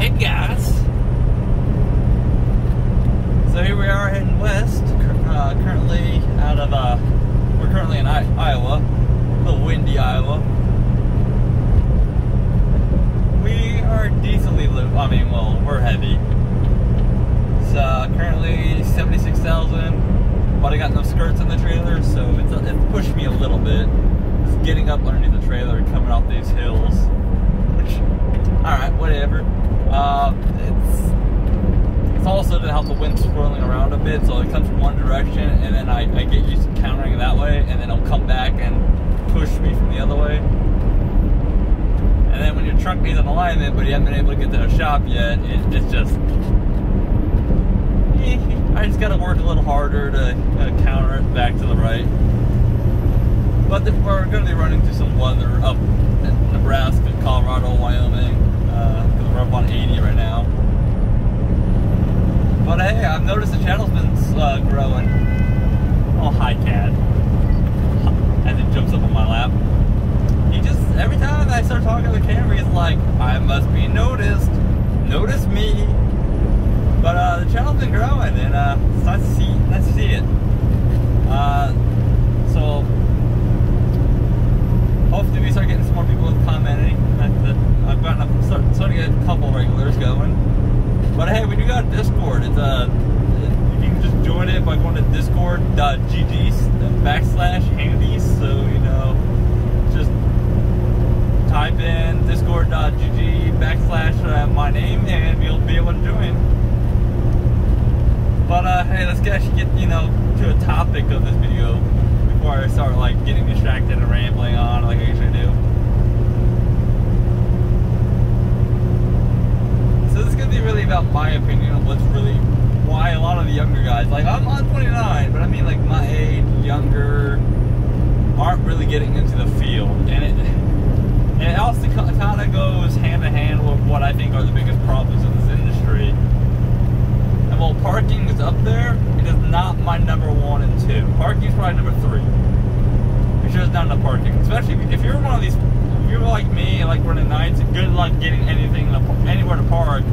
Hey guys! So here we are heading west, currently out of, we're currently in Iowa, a little windy Iowa. We are decently low, well, we're heavy. It's currently 76,000, but I got no skirts in the trailer, so it pushed me a little bit. Just getting up underneath the trailer and coming off these hills, which, alright, whatever. It's also to help the wind swirling around a bit, so it comes from one direction, and then I get used to countering it that way, and then it'll come back and push me from the other way. And then when your truck needs an alignment, but you haven't been able to get to the shop yet, it's just... I just gotta work a little harder to counter it back to the right. But we're gonna be running through some weather up in Nebraska, Colorado, Wyoming, because we're up on 80 right now. But hey, I've noticed the channel's been growing. Oh, hi, cat. As it jumps up on my lap. He just, every time I start talking to the camera, he's like, I must be noticed. Notice me. But the channel's been growing, and it's nice to see it. So hopefully we start getting some more people commenting. I'm starting to get a couple regulars going. But hey, we do got Discord. It's you can just join it by going to discord.gg/handies. So just type in discord.gg/my name, and you'll be able to join. But hey, let's actually get to a topic of this video before I start getting distracted and rambling on like I usually do. So this is gonna be really about my opinion of why a lot of the younger guys, I'm 29, but I mean my age, younger, aren't really getting into the field, and it also kind of goes hand in hand with what I think are the biggest problems in this industry. And while parking is up there, it is not my number 1 and 2. Parking is probably number 3. It's just not enough parking, especially if you're one of these. If you're like me, running nights, good luck getting anywhere to park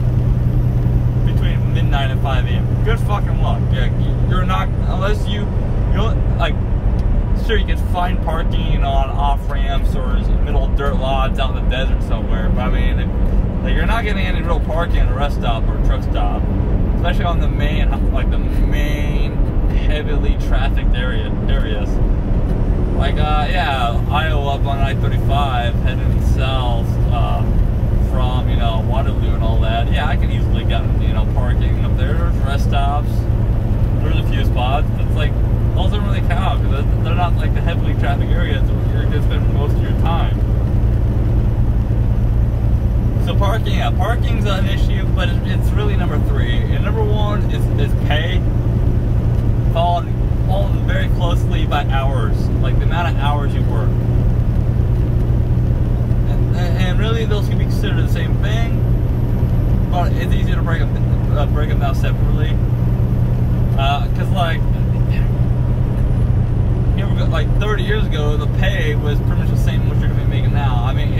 between midnight and 5 a.m. Good fucking luck. You're not, unless sure, you can find parking on off ramps or middle dirt lots out in the desert somewhere. But I mean, you're not getting any real parking at a rest stop or a truck stop, especially on the main, heavily trafficked areas. Iowa up on I-35 heading south from, Waterloo and all that. Yeah, I could easily get, parking up there. There's rest stops. There's a few spots. It's those don't really count because they're not the heavily trafficked areas where you're going to spend most of your time. So parking's an issue, but it's really number 3. And number 1 is pay, followed very closely by hours, the amount of hours you work. And really, those can be considered the same thing, but it's easy to break them down separately. Because 30 years ago, the pay was pretty much the same as what you're going to be making now. I mean,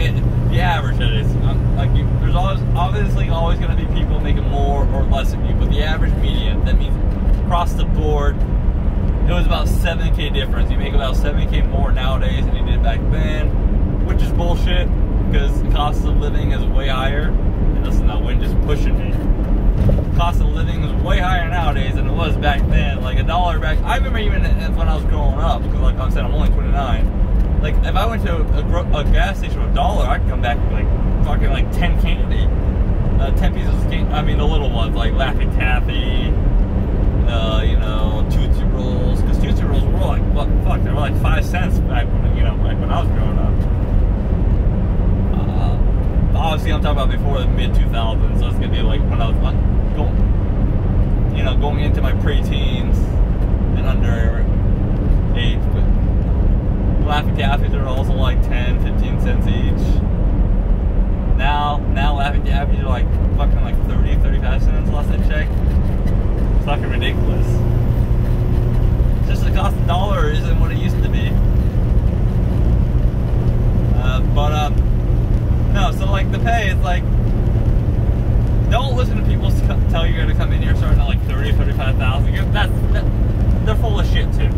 the average it is. There's obviously always going to be people making more or less than you, but the average median, that means across the board, it was about 7K difference. You make about 7K more nowadays than you did back then, which is bullshit because the cost of living is way higher. And listen, that wind just pushing me. The cost of living is way higher nowadays than it was back then. $1 back. I remember even when I was growing up, because I said I'm only 29. If I went to a gas station with $1, I could come back with 10 candy, 10 pieces of candy. I mean the little ones Laffy Taffy. Tootsie Rolls, because Tootsie Rolls were they were 5 cents back when I was growing up. Obviously, I'm talking about before the mid-2000s, so it's gonna be when I was going into my preteens and under age. But Laffy Taffies are also 10, 15 cents each. Now Laffy Taffies are 30, 35 cents last I checked. It's fucking ridiculous. It's just the cost of $1 isn't what it used to be. No, so the pay is don't listen to people tell you you're gonna come in here starting at like 30, 35,000. They're full of shit too.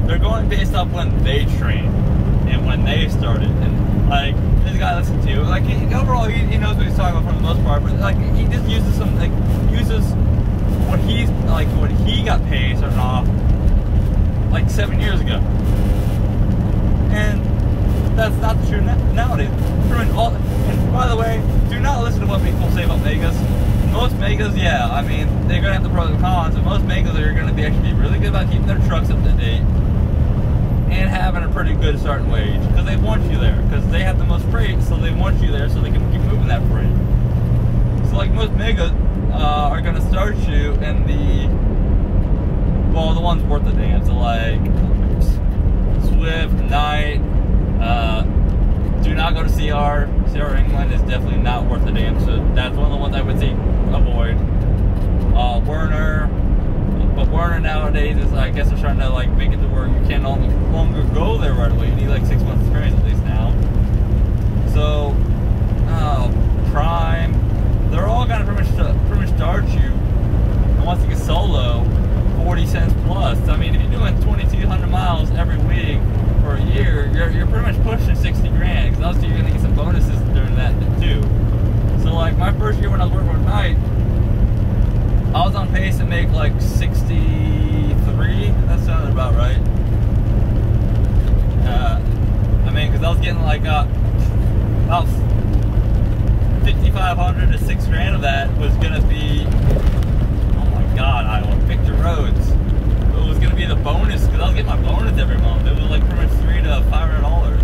They're going based off when they trained and when they started. And like this guy I listen to, like overall he knows what he's talking about for the most part, but like he just uses what he got paid starting off like 7 years ago. And that's not true nowadays. And by the way, do not listen to what people say about Megas. Most Megas, yeah, I mean, they're going to have the pros and cons, but most Megas are going to be actually really good about keeping their trucks up to date and having a pretty good starting wage, because they want you there, because they have the most freight, so they want you there so they can keep moving that freight. So like most Megas are going to start you in the ones worth the damn, so like Swift, Knight, do not go to CR. CR England is definitely not worth the damn, so that's one of the ones I would say avoid. Werner, but Werner nowadays is, I guess they're trying to like make it to where you can no longer go there right away. You need like 6 months experience at least now. So, Prime, they're all gonna pretty much start you. And once you get solo, 40 cents plus. I mean, if you're doing 2,200 miles every week for a year, you're pretty much pushing 60 grand, because obviously you're gonna get some bonuses during that too. So like my first year when I was working at night, I was on pace to make like 63. That sounded about right. I mean, because I was getting like about 5,500 to 6 grand of that was gonna be, oh my god, Iowa, Victor Rhodes. It was gonna be the bonus, because I was getting my bonus every month. It was like pretty much $300 to $500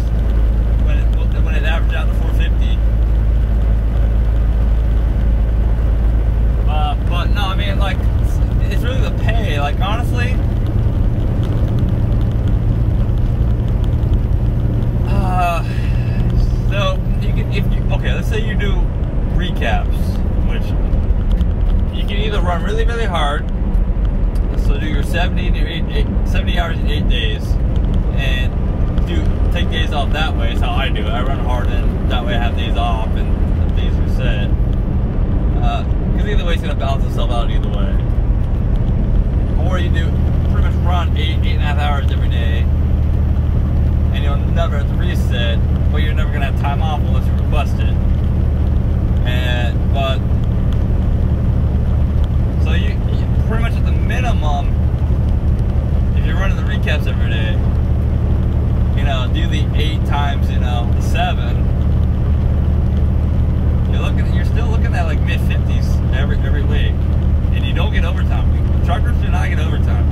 when it averaged out to 450. But no, I mean, like, it's really the pay. Like, honestly, so you can, okay, let's say you do recaps, which you can either run really, really hard, so do your 70 hours in 8 days, and take days off that way. Is how I do it. I run hard, and that way I have days off, and the days are set. Because either way, it's going to balance itself out either way. Or you do pretty much run 8.5 hours every day, and you'll never have to reset, but you're never going to have time off unless you request it. But so you pretty much at the minimum, if you're running the recaps every day, do the 8 times, the 7. You're still looking at like mid-50s every week, and you don't get overtime. Truckers do not get overtime.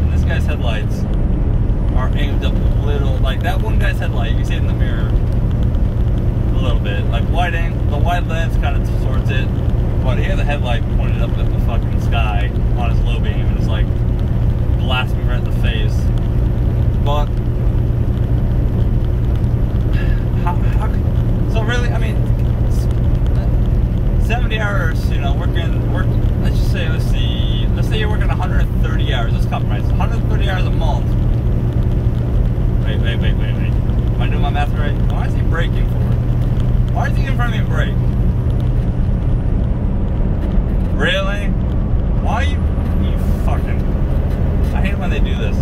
And this guy's headlights are aimed up a little, like that one guy's headlight. You can see it in the mirror a little bit. Like the wide lens kind of distorts it, but he had the headlight pointed up at the fucking sky on his low beam, and it's like blasting me right in the face. But so really, I mean, 70 hours, working, let's say you're working 130 hours, let's compromise, 130 hours a month. Wait. Am I doing my math right? Why is he braking for it? Why is he in front of me and brake? Really? Why you fucking, I hate when they do this.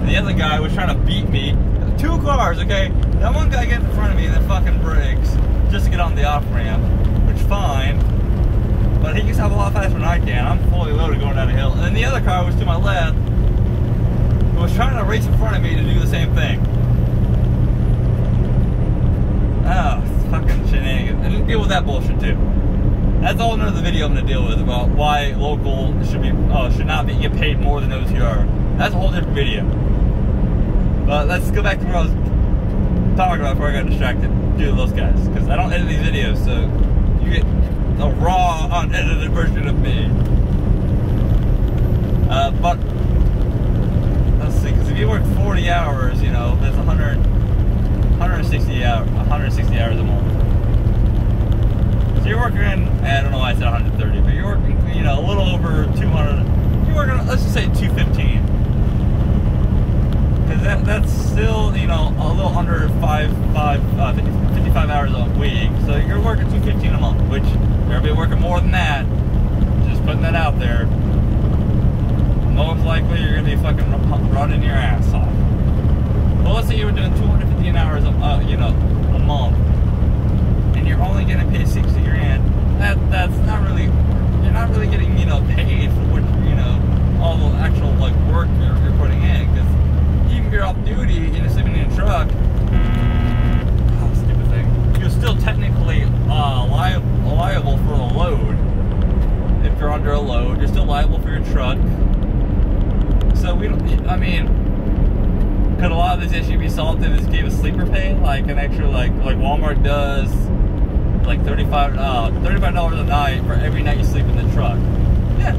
The other guy was trying to beat me. 2 cars, okay? That one guy gets in front of me and then fucking brakes just to get on the off-ramp, which is fine. But he gets out a lot faster than I can. I'm fully loaded going down a hill. And then the other car was to my left, who was trying to race in front of me to do the same thing. Oh, it's fucking shenanigans. And deal with that bullshit too. That's all another video I'm gonna deal with about why local should not get paid more than OTR. That's a whole different video. But let's go back to what I was talking about before I got distracted due to those guys. Because I don't edit these videos, so you get a raw, unedited version of me. But let's see, because if you work 40 hours, that's 160 hours a month. So you're working, I don't know why I said 130, but you're working, a little over 200. You're working, let's that out there, most likely you're gonna be fucking running your ass off. Well, let's say you were doing 215 hours, you know, a month, and you're only gonna pay 60 grand. That's not really. You're not really getting, you know, paid for what, you know, all the actual like work you're putting in. Because even if you're off duty and you're sleeping in a truck, stupid thing, you're still technically liable for a load. If you're under a load, you're still liable for your truck. So we don't. I mean, could a lot of this issue be solved if this gave a sleeper pay, like an extra, like Walmart does, like $35 a night for every night you sleep in the truck? Yeah.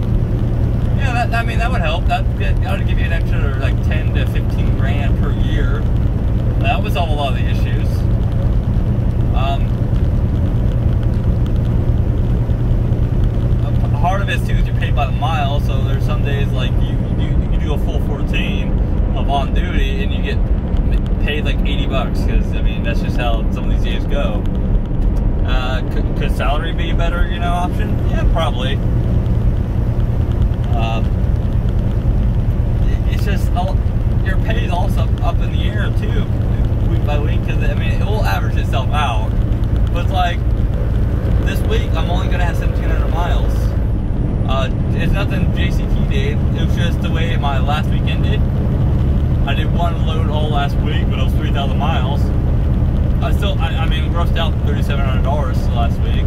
I mean, that would help. That would give you an extra like 10 to 15 grand per year. That would solve a lot of the issues. Part of it too is you're paid by the mile, so there's some days like you do a full 14 of on duty and you get paid like $80 because I mean that's just how some of these days go. Could salary be a better, you know, option? Yeah, probably. It's just your pay is also up in the air too, week by week. Because I mean, it will average itself out. But it's like this week, I'm only gonna have 1,700 miles. It's nothing JCT did. It was just the way my last week ended. I did one load all last week, but it was 3,000 miles. I mean, grossed out $3,700 last week.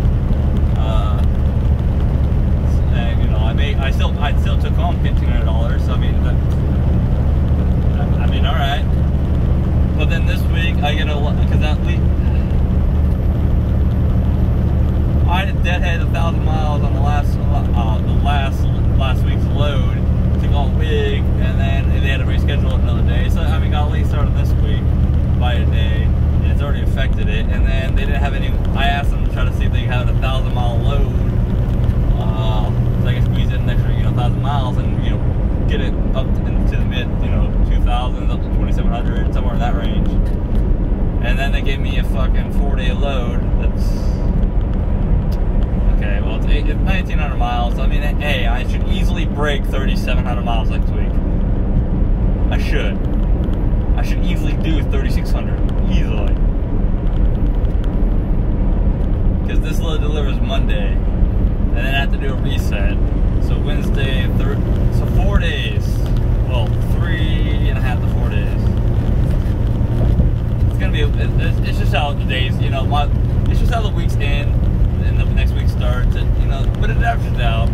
And you know, I still took home $1,500. I mean, all right. But then this week I get because I had deadhead 1,000 miles on the last week's load. Took all week, and then they had to reschedule it another day. So I mean, got late started this week by a day. It's already affected it, and then they didn't have any. I asked them to try to see if they had a 1,000-mile load, so I could squeeze in an extra, 1,000 miles, and get it up into the mid, 2,000s, up to 2,700, somewhere in that range. And then they gave me a fucking 4-day load. That's okay. Well, it's 1,900 miles. I mean, hey, I should easily break 3,700 miles next week. I should easily do 3,600. Easily. Because this load delivers Monday, and then I have to do a reset. So Wednesday, so 4 days. Well, 3.5 to 4 days. It's gonna be. It's just how the days. It's just how the weeks end, and the next week starts. And, but it averages out.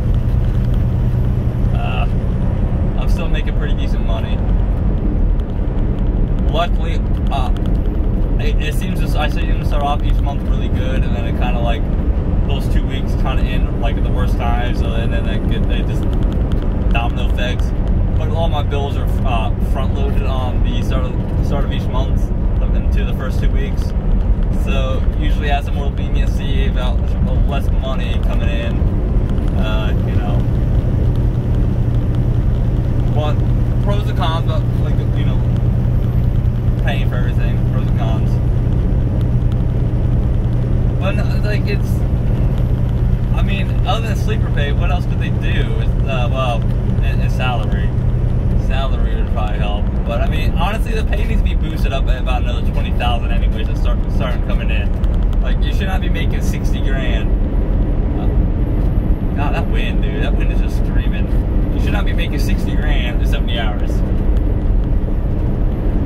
I'm still making pretty decent money. Luckily, it seems I seem to start off each month really good, and then it kind of like those 2 weeks kind of end like at the worst times, and then they just domino effects. But all my bills are front loaded on the start of each month into the first 2 weeks, so usually has some more leniency about less money coming in. But pros and cons, but paying for everything, pros and cons. But other than sleeper pay, what else could they do? And salary. Salary would probably help. But I mean, honestly, the pay needs to be boosted up by about another 20,000 anyways to start coming in. Like, you should not be making 60 grand. God, that wind, dude, that wind is just screaming. You should not be making 60 grand in 70 hours.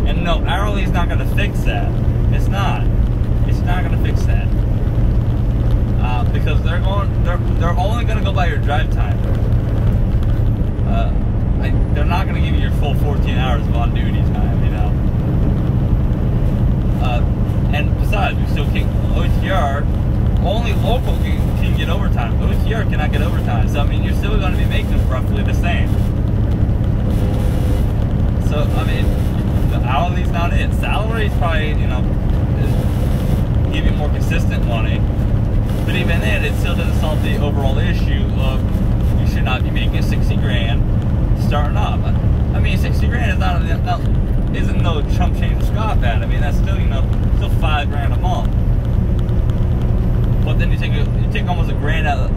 And no, hourly is not going to fix that. It's not. It's not going to fix that. Because they're only going to go by your drive time. They're not going to give you your full 14 hours of on-duty time, And besides, we still can't, OTR, only local can get overtime. OTR cannot get overtime. So, I mean, you're still going to be making roughly the same. So, I mean, the hourly's not it. Salary's probably, give you more consistent money. But even then, it still doesn't solve the overall issue of you should not be making 60 grand starting off. I mean, 60 grand isn't no chump change to scoff at. I mean, that's still, still 5 grand a month. But then you take almost a grand out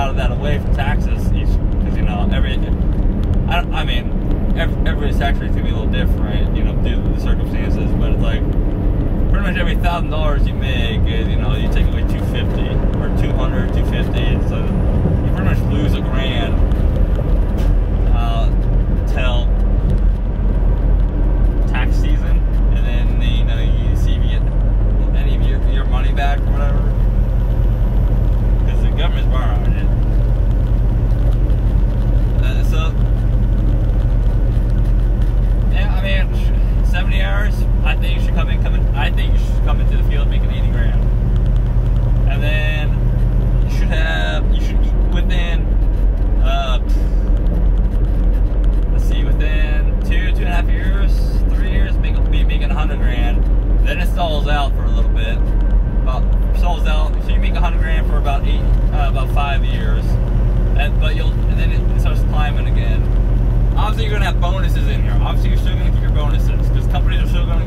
of that away for taxes each this tax rate's gonna be a little different, you know, due to the circumstances. But it's like pretty much every $1,000 you make is, you know, you take away $250 or $200, $250, so you pretty much lose $1,000 till tax season, and then you know you see if you get any of your money back or whatever, because the government's borrowing it. So yeah, I mean, 70 hours. I think you should come into the field making $80,000, and then you should within within 2.5 years, 3 years, be making $100,000. Then it stalls out for a little bit. So you make $100,000 for about 5 years, and then it starts climbing again. Obviously, you're gonna have bonuses in here. Obviously, you're still gonna get your bonuses because companies are still gonna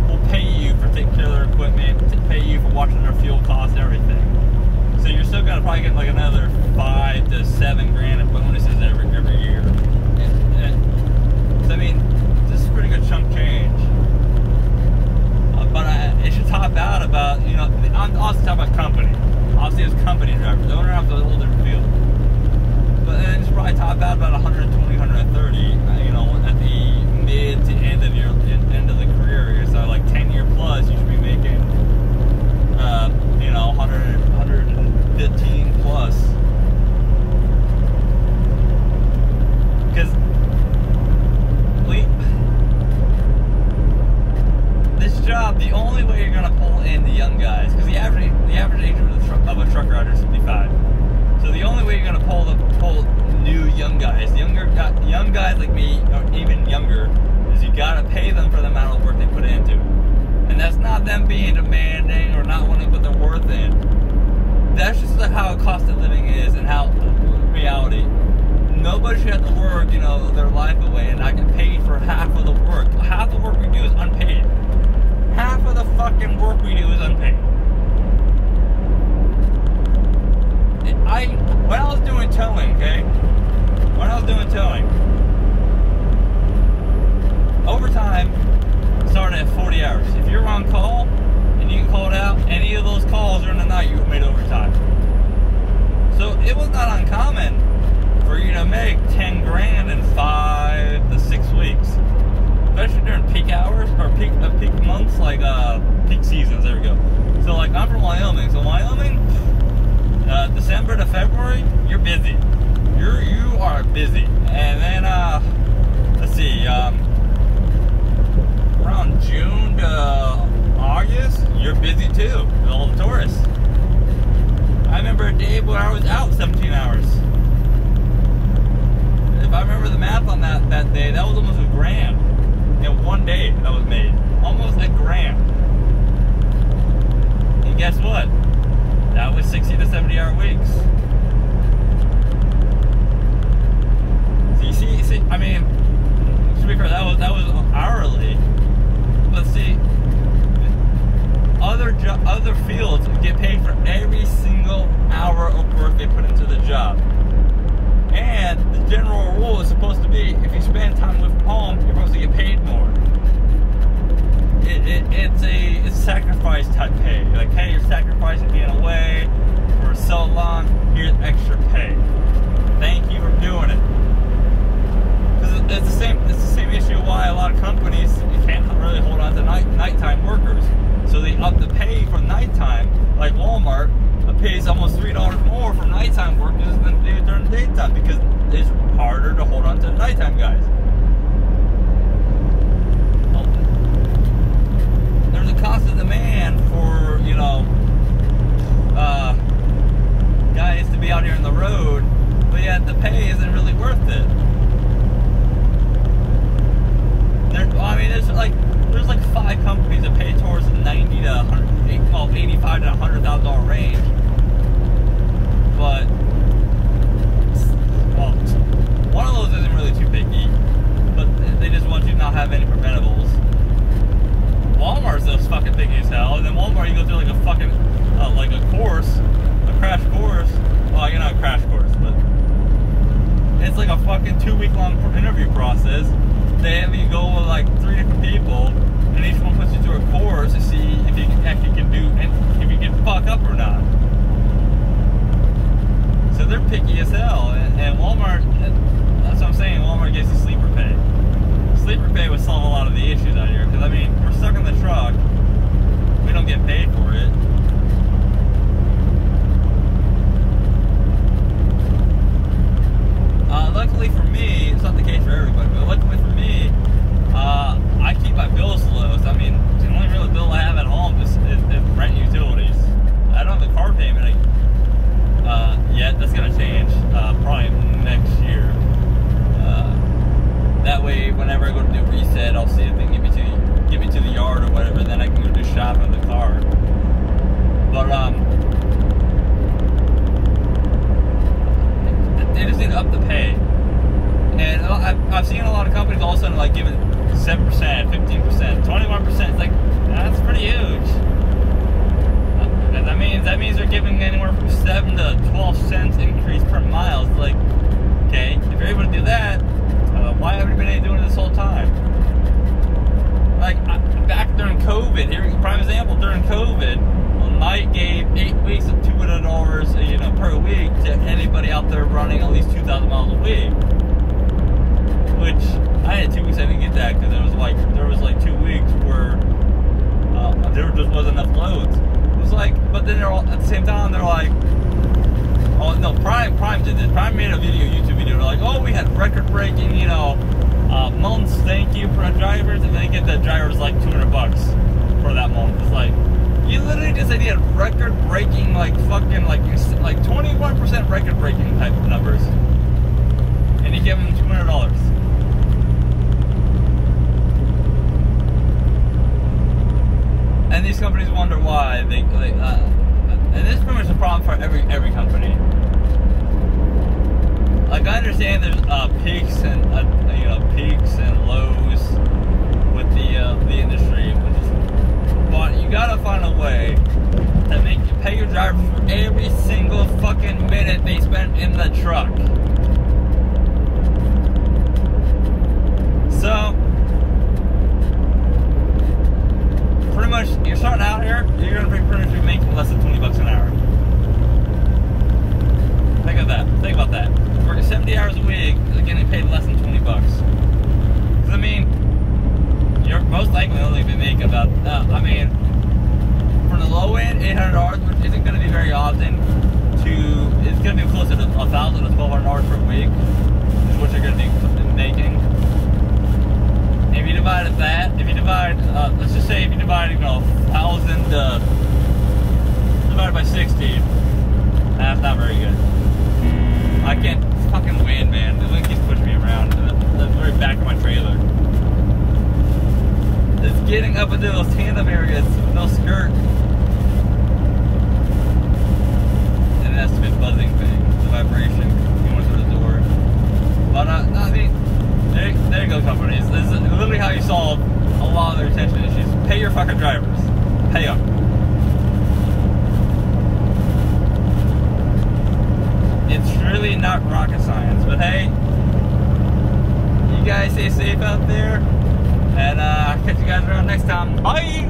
will pay you for taking care of their equipment, pay you for watching their fuel costs, everything. So you're still gonna probably get like another $5,000 to $7,000 in bonuses every year. So I mean, this is a pretty good chunk change. But it should top out about, you know, I'm also talking about company. Obviously, as company drivers, the owner has a whole different field. But then it's probably top out about 120, 130. You know, at the mid to end of the career. So like 10-year plus, you should be making, you know, 115 plus. Because this job, the only way you're gonna pull in the young guys, because the average age of a truck rider is 55. So the only way you're gonna pull new young guys, young guys like me, or even younger, is you gotta pay them for the amount of work they put into it. And that's not them being demanding or not wanting to put their worth in. That's just how cost of living is and how reality. Nobody should have to work, you know, their life away and not get paid for half of the work. Half the work we do is unpaid. Half of the fucking work we do is unpaid. When I was doing towing, okay? When I was doing towing, overtime started at 40 hours. If you're on call and you get called out, any of those calls during the night, you made overtime. So it was not uncommon for you to make $10,000 in 5 to 6 weeks, especially during peak hours or peak months, like peak seasons. There we go. So like I'm from Wyoming, so Wyoming, December to February, you're busy. You are busy, and then let's see, around June to August, you're busy too with all the tourists. I remember a day where I was out 17 hours. If I remember the math on that day, that was almost $1,000 in one day that was made. Almost $1,000. And guess what? That was 60 to 70 hour weeks. So you see, I mean, to be fair, that was hourly. But see, other fields get paid for every single hour of work they put into the job. And the general rule is supposed to be, if you spend time with home, you're supposed to get paid more. It's a sacrifice type pay. You're like, hey, you're sacrificing being away for so long, here's extra pay. Thank you for doing it. It's the same issue why a lot of companies, you can't really hold on to nighttime workers. So they up the pay for nighttime, like Walmart pays almost $3 more for nighttime workers than they do during the daytime, because it's harder to hold on to the nighttime guys. There's a constant demand for, you know, guys to be out here on the road, but yet the pay isn't really worth it. There's like 5 companies that pay towards the $90 to $85 to $100,000 range, but well, one of those isn't really too picky, but they just want you to not have any preventables. Walmart's those fucking picky as hell, and then Walmart you go through like a fucking like a course, a crash course. Well, you're not a crash course, but it's like a fucking 2-week-long interview process. They have you go with like 3 different people, and each one puts you through a course to see if you actually can do, and if you can fuck up or not. So they're picky as hell, and Walmart, that's what I'm saying, Walmart gives you sleeper pay. Sleeper pay would solve a lot of the issues out here, because I mean, we're stuck in the truck, we don't get paid for it. Luckily for me, it's not the case for everybody, but luckily for me, I keep my bills low. So I mean, the only real bill I have at home is rent and utilities. I don't have a car payment yet. That's gonna change probably next year. That way, whenever I go to do reset, I'll see if they can get me to the yard or whatever. Then I can go do shopping in the car. But they just need to up the pay. And I've seen a lot of companies all of a sudden like giving 7%, 15%, 21%. It's like, that's pretty huge. And that means they're giving anywhere from 7 to 12 cents increase per mile. It's like, okay, if you're able to do that, why haven't you been doing it this whole time? Like, back during COVID, here, prime example, during COVID, Knight gave 8 weeks of $200, per week to anybody out there running at least 2,000 miles a week. Which I had 2 weeks I didn't get that because there was like 2 weeks where there just wasn't enough loads. It was like, but then they're all at the same time they're like, oh no, Prime did this. Prime made a YouTube video. They're like, oh, we had record-breaking, months. Thank you for our drivers, and then they get the drivers like $200 for that month. It's like, you literally just said you had record-breaking, like fucking like 21% record-breaking type of numbers, and you give them $200. And these companies wonder why and this is pretty much a problem for every company. Like, I understand there's peaks and lows with the industry, but you gotta find a way to make you pay your driver for every single fucking minute they spend in the truck. So, pretty much, you're starting out here, you're going to pretty much be making less than $20 an hour. Think of that. Think about that. Working 70 hours a week, getting paid less than $20. Because, I mean, you're most likely only going to make about, from the low end, $800, which isn't going to be very often, it's going to be closer to $1,000 to $1,200 per week, is what you're going to be making. If you divide let's just say if you divide, 1,000 divided by 60, that's not very good. I can't fucking win, man. The wind keeps pushing me around. The very back of my trailer. It's getting up into those tandem areas with no skirt. And that's the buzzing thing, the vibration going through the door. But I mean, there you go, companies. This is literally how you solve a lot of the retention issues. Pay your fucking drivers. Pay them. It's really not rocket science, but hey, you guys stay safe out there, and I'll catch you guys around next time. Bye!